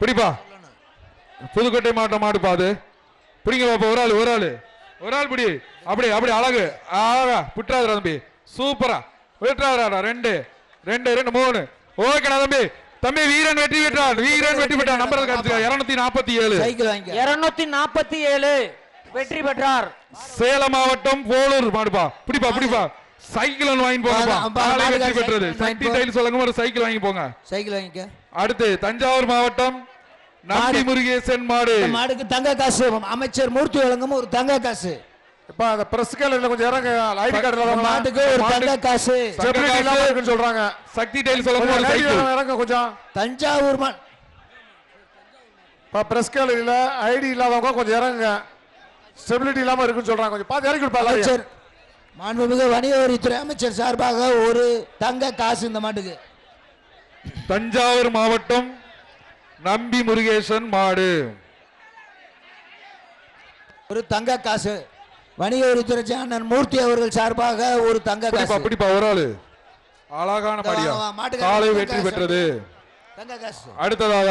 பிடிப்பா. புதுக்கோட்டை மாவட்டம் மாடு பாது பிடிங்க பாப்பா. ஒரு ஆள் பிடி. அப்படி அழகு அழகா புற்றாதரா தம்பி. சூப்பரா விட்டுறாரா. 2 3 ஓகேடா தம்பி. தம்பி வீரன் வெற்றி பெற்றார். நம்பர் 247 வெற்றி பெற்றார். சேலம் மாவட்டம் போலூர் மாடுப்பா. பிடிப்பா. சைக்கிள் வாங்கி போங்க. வெற்றி பெற்றது. சக்தி டைல் சொல்லுங்க. ஒரு சைக்கிள் வாங்கி போங்க. சைக்கிள் வாங்கிக்க. அடுத்து தஞ்சாவூர் மாவட்டம் நம்பி முருகேசன் மாடு. மாடுக்கு தங்க காசு அமைச்சர் மூர்த்தி வழங்கும் ஒரு தங்க காசு. இப்ப அந்த பிரஸ் கேலரியில கொஞ்சம் இறங்க. ஐடி கார்டுல மாட்டுக்கு ஒரு தங்க காசு சொல்றாங்க. சக்தி டைல் சொல்லுங்க. ஒரு சைக்கிள் இறங்க கொஞ்சம். தஞ்சாவூர் பிரஸ் கேலரியில ஐடி இல்லாதவங்க கொஞ்சம் இறங்குங்க. ஸ்டெபிலிட்டி இல்லாம இருக்குன்னு சொல்றாங்க. கொஞ்சம் பார்த்து இறக்கி கொடுப்பா. அமைச்சர் மாண்புமிகு வணிக வரித்துறை அமைச்சர் சார்பாக ஒரு தங்க காசு இந்த மாட்டுக்கு. தஞ்சாவூர் மாவட்டம் நம்பி முருகேசன் மாடு ஒரு தங்க காசு. வணிக வரித்துறை அண்ணன் மூர்த்தி அவர்கள் சார்பாக ஒரு தங்க காசு. பிடிப்பா. ஒரு ஆளு அழகான மாடியா காலை வெற்றி பெற்றது. தங்க காசு. அடுத்ததாக